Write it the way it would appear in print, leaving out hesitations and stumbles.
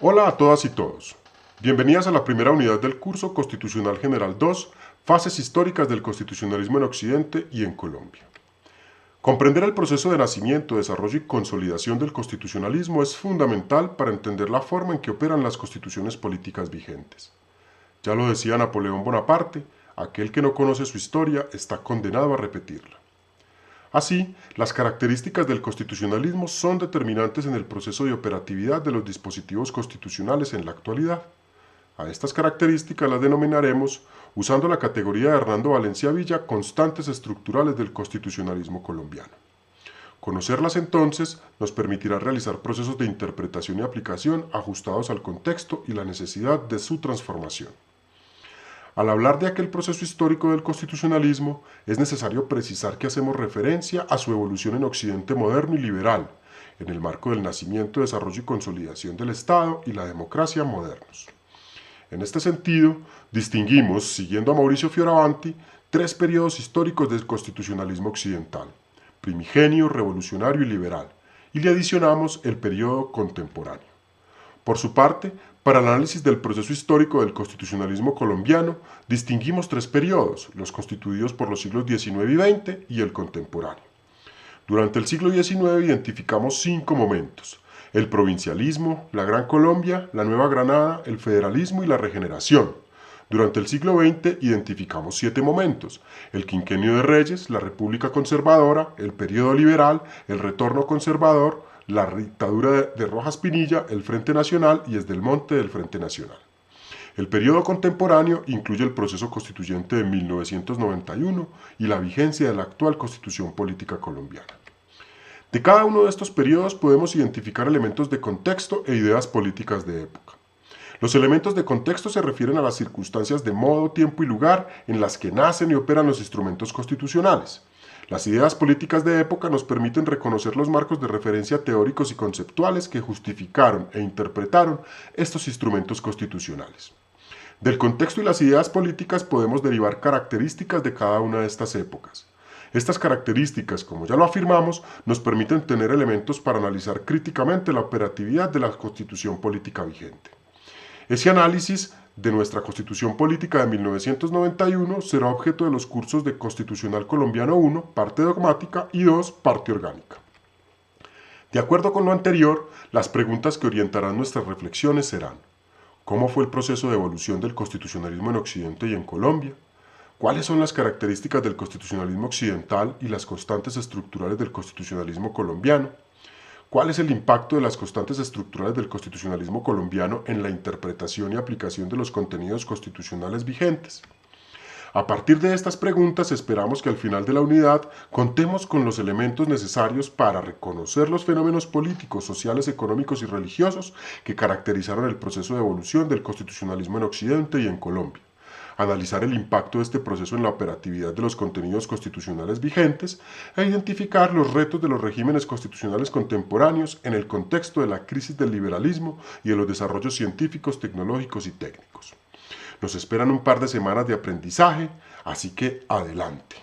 Hola a todas y todos. Bienvenidas a la primera unidad del curso Constitucional General 2, Fases históricas del constitucionalismo en Occidente y en Colombia. Comprender el proceso de nacimiento, desarrollo y consolidación del constitucionalismo es fundamental para entender la forma en que operan las constituciones políticas vigentes. Ya lo decía Napoleón Bonaparte, aquel que no conoce su historia está condenado a repetirla. Así, las características del constitucionalismo son determinantes en el proceso de operatividad de los dispositivos constitucionales en la actualidad. A estas características las denominaremos, usando la categoría de Hernando Valencia Villa, constantes estructurales del constitucionalismo colombiano. Conocerlas entonces nos permitirá realizar procesos de interpretación y aplicación ajustados al contexto y la necesidad de su transformación. Al hablar de aquel proceso histórico del constitucionalismo, es necesario precisar que hacemos referencia a su evolución en Occidente moderno y liberal, en el marco del nacimiento, desarrollo y consolidación del Estado y la democracia modernos. En este sentido, distinguimos, siguiendo a Mauricio Fioravanti, tres periodos históricos del constitucionalismo occidental: primigenio, revolucionario y liberal, y le adicionamos el periodo contemporáneo. Por su parte, para el análisis del proceso histórico del constitucionalismo colombiano, distinguimos tres periodos, los constituidos por los siglos XIX y XX y el contemporáneo. Durante el siglo XIX identificamos 5 momentos: el provincialismo, la Gran Colombia, la Nueva Granada, el federalismo y la regeneración. Durante el siglo XX identificamos 7 momentos: el quinquenio de Reyes, la República Conservadora, el período liberal, el retorno conservador, la dictadura de Rojas Pinilla, el Frente Nacional y Esdelmonte del Frente Nacional. El periodo contemporáneo incluye el proceso constituyente de 1991 y la vigencia de la actual Constitución Política Colombiana. De cada uno de estos periodos podemos identificar elementos de contexto e ideas políticas de época. Los elementos de contexto se refieren a las circunstancias de modo, tiempo y lugar en las que nacen y operan los instrumentos constitucionales. Las ideas políticas de época nos permiten reconocer los marcos de referencia teóricos y conceptuales que justificaron e interpretaron estos instrumentos constitucionales. Del contexto y las ideas políticas podemos derivar características de cada una de estas épocas. Estas características, como ya lo afirmamos, nos permiten tener elementos para analizar críticamente la operatividad de la Constitución política vigente. Ese análisis de nuestra Constitución Política de 1991 será objeto de los cursos de Constitucional Colombiano 1, parte dogmática, y 2, parte orgánica. De acuerdo con lo anterior, las preguntas que orientarán nuestras reflexiones serán: ¿cómo fue el proceso de evolución del constitucionalismo en Occidente y en Colombia? ¿Cuáles son las características del constitucionalismo occidental y las constantes estructurales del constitucionalismo colombiano? ¿Cuál es el impacto de las constantes estructurales del constitucionalismo colombiano en la interpretación y aplicación de los contenidos constitucionales vigentes? A partir de estas preguntas, esperamos que al final de la unidad contemos con los elementos necesarios para reconocer los fenómenos políticos, sociales, económicos y religiosos que caracterizaron el proceso de evolución del constitucionalismo en Occidente y en Colombia, analizar el impacto de este proceso en la operatividad de los contenidos constitucionales vigentes e identificar los retos de los regímenes constitucionales contemporáneos en el contexto de la crisis del liberalismo y de los desarrollos científicos, tecnológicos y técnicos. Nos esperan un par de semanas de aprendizaje, así que adelante.